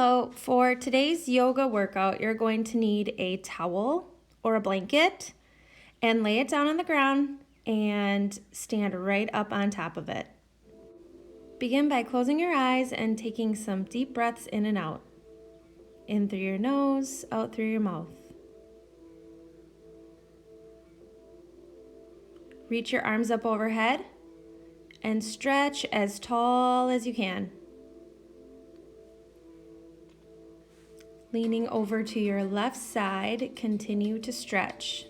Hello, for today's yoga workout, you're going to need a towel or a blanket and lay it down on the ground and stand right up on top of it. Begin by closing your eyes and taking some deep breaths in and out. In through your nose, out through your mouth. Reach your arms up overhead and stretch as tall as you can. Leaning over to your left side, continue to stretch.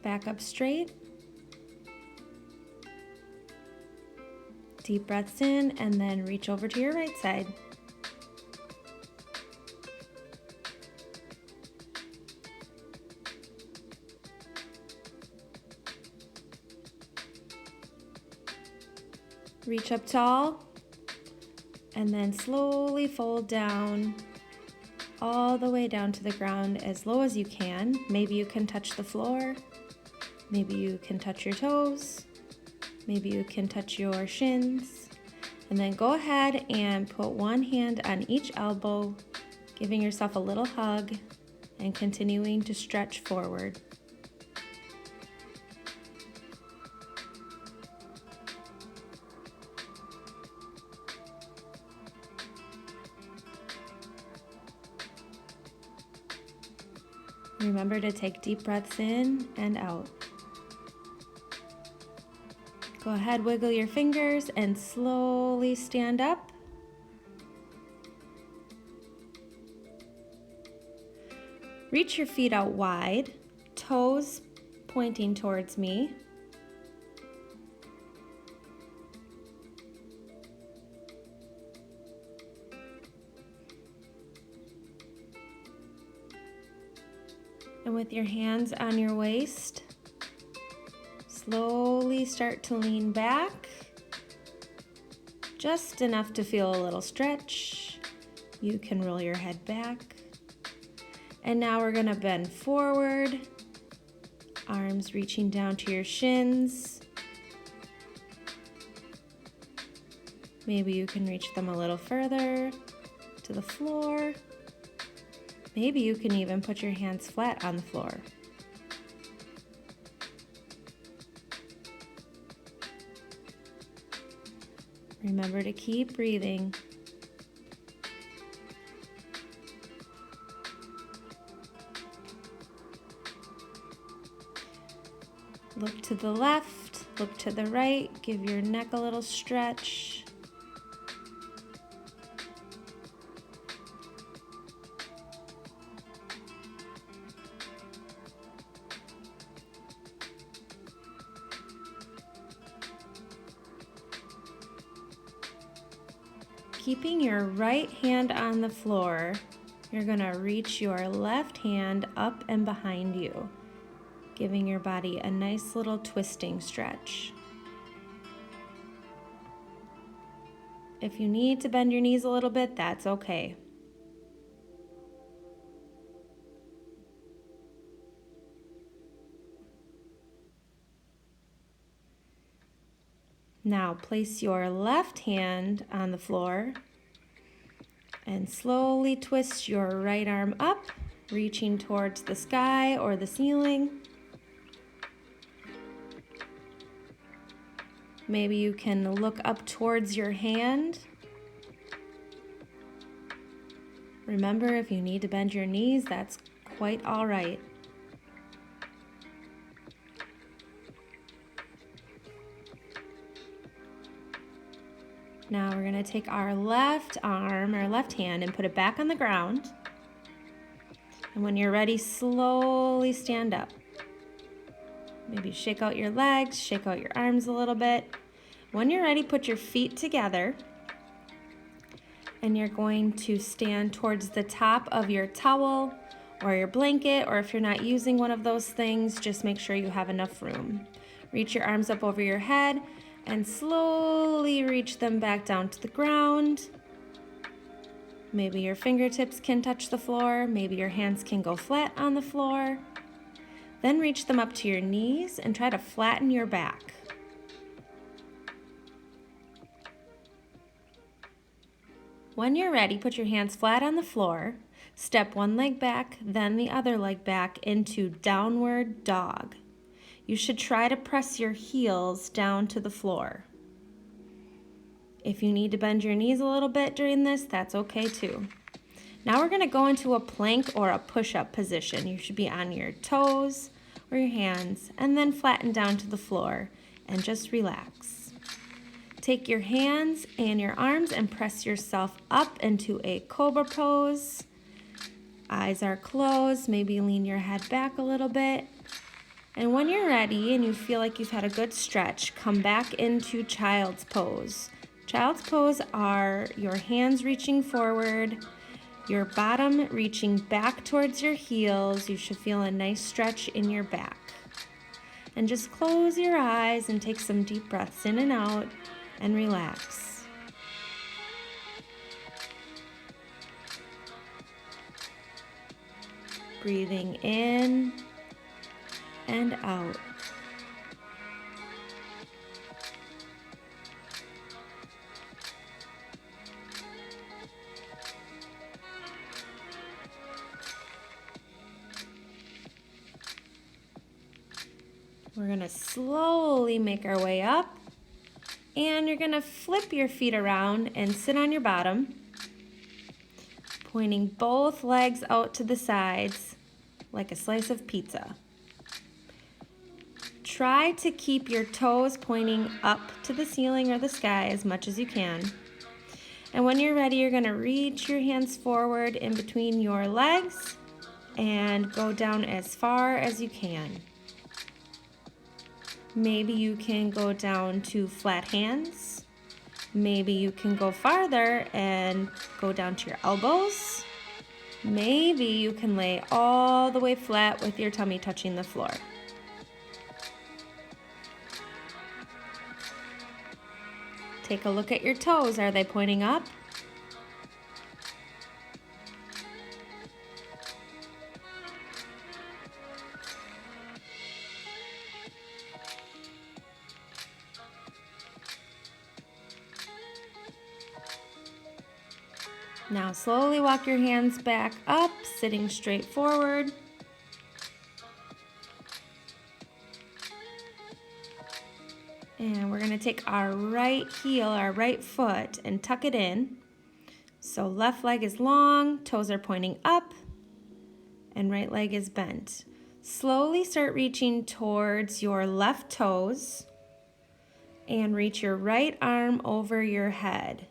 Back up straight. Deep breaths in and then reach over to your right side. Reach up tall and then slowly fold down all the way down to the ground as low as you can. Maybe you can touch the floor. Maybe you can touch your toes. Maybe you can touch your shins. And then go ahead and put one hand on each elbow, giving yourself a little hug and continuing to stretch forward. Remember to take deep breaths in and out. Go ahead, wiggle your fingers and slowly stand up. Reach your feet out wide, toes pointing towards me. And with your hands on your waist, slowly start to lean back, just enough to feel a little stretch. You can roll your head back. And now we're gonna bend forward, arms reaching down to your shins. Maybe you can reach them a little further to the floor. Maybe you can even put your hands flat on the floor. Remember to keep breathing. Look to the left, look to the right, give your neck a little stretch. Keeping your right hand on the floor, you're gonna reach your left hand up and behind you, giving your body a nice little twisting stretch. If you need to bend your knees a little bit, that's okay. Now place your left hand on the floor and slowly twist your right arm up, reaching towards the sky or the ceiling. Maybe you can look up towards your hand. Remember, if you need to bend your knees, that's quite all right. Now we're gonna take our left arm, our left hand, and put it back on the ground. And when you're ready, slowly stand up. Maybe shake out your legs, shake out your arms a little bit. When you're ready, put your feet together. And you're going to stand towards the top of your towel or your blanket, or if you're not using one of those things, just make sure you have enough room. Reach your arms up over your head and slowly reach them back down to the ground. Maybe your fingertips can touch the floor. Maybe your hands can go flat on the floor. Then reach them up to your knees and try to flatten your back. When you're ready, put your hands flat on the floor. Step one leg back, then the other leg back into downward dog. You should try to press your heels down to the floor. If you need to bend your knees a little bit during this, that's okay too. Now we're going to go into a plank or a push-up position. You should be on your toes or your hands and then flatten down to the floor and just relax. Take your hands and your arms and press yourself up into a cobra pose. Eyes are closed, maybe lean your head back a little bit. And when you're ready and you feel like you've had a good stretch, come back into child's pose. Child's pose are your hands reaching forward, your bottom reaching back towards your heels. You should feel a nice stretch in your back. And just close your eyes and take some deep breaths in and out and relax. Breathing in and out. We're going to slowly make our way up, and you're going to flip your feet around and sit on your bottom, pointing both legs out to the sides like a slice of pizza. Try to keep your toes pointing up to the ceiling or the sky as much as you can. And when you're ready, you're going to reach your hands forward in between your legs and go down as far as you can. Maybe you can go down to flat hands. Maybe you can go farther and go down to your elbows. Maybe you can lay all the way flat with your tummy touching the floor. Take a look at your toes. Are they pointing up? Now slowly walk your hands back up, sitting straight forward. And we're going to take our right heel, our right foot, and tuck it in. So left leg is long, toes are pointing up, and right leg is bent. Slowly start reaching towards your left toes and reach your right arm over your head.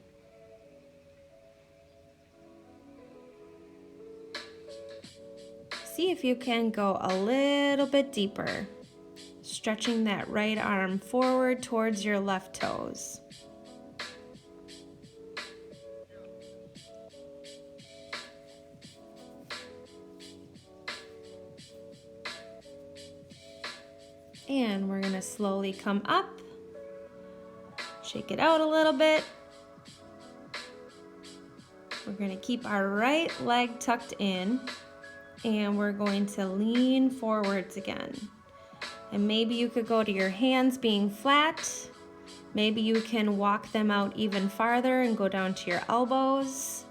See if you can go a little bit deeper, stretching that right arm forward towards your left toes. And we're going to slowly come up, shake it out a little bit. We're going to keep our right leg tucked in, and we're going to lean forwards again. And maybe you could go to your hands being flat. Maybe you can walk them out even farther and go down to your elbows.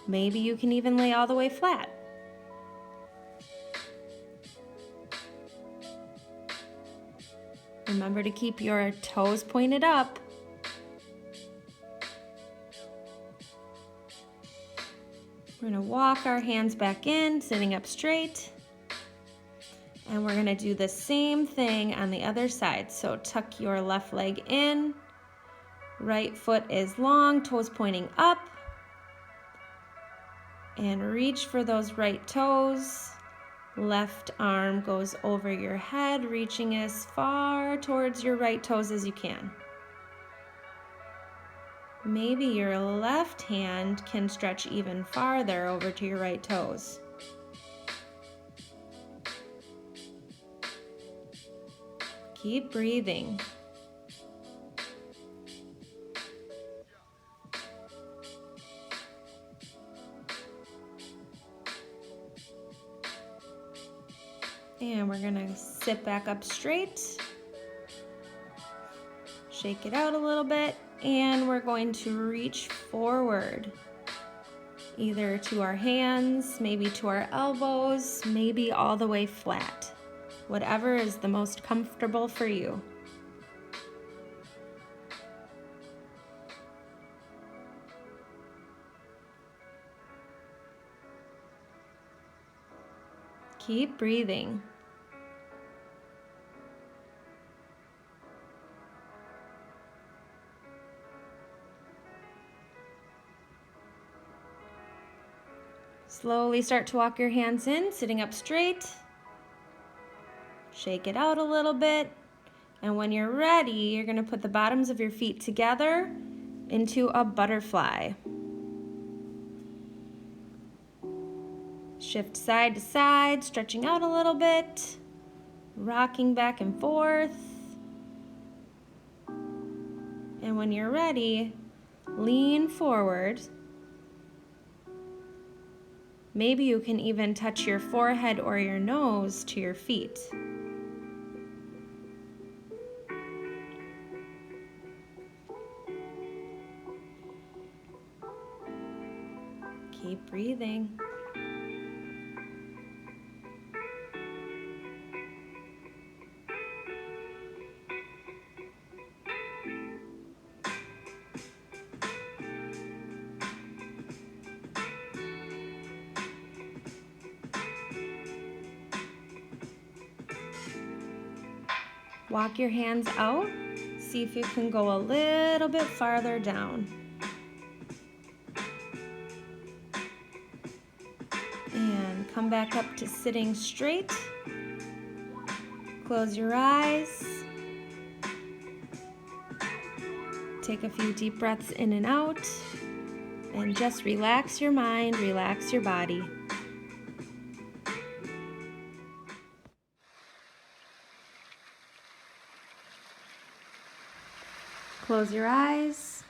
Maybe you can even lay all the way flat. Remember to keep your toes pointed up. We're going to walk our hands back in, sitting up straight. And we're going to do the same thing on the other side. So tuck your left leg in. Right foot is long, toes pointing up. And reach for those right toes. Left arm goes over your head, reaching as far towards your right toes as you can. Maybe your left hand can stretch even farther over to your right toes. Keep breathing. And we're gonna sit back up straight. Shake it out a little bit, and we're going to reach forward, either to our hands, maybe to our elbows, maybe all the way flat. Whatever is the most comfortable for you. Keep breathing. Slowly start to walk your hands in, sitting up straight. Shake it out a little bit. And when you're ready, you're going to put the bottoms of your feet together into a butterfly. Shift side to side, stretching out a little bit, rocking back and forth. And when you're ready, lean forward. Maybe you can even touch your forehead or your nose to your feet. Keep breathing. Walk your hands out. See if you can go a little bit farther down. And come back up to sitting straight. Close your eyes. Take a few deep breaths in and out. And just relax your mind, relax your body. Close your eyes.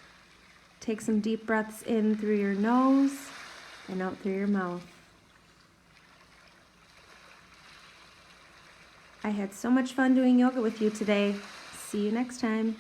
Take some deep breaths in through your nose and out through your mouth. I had so much fun doing yoga with you today. See you next time.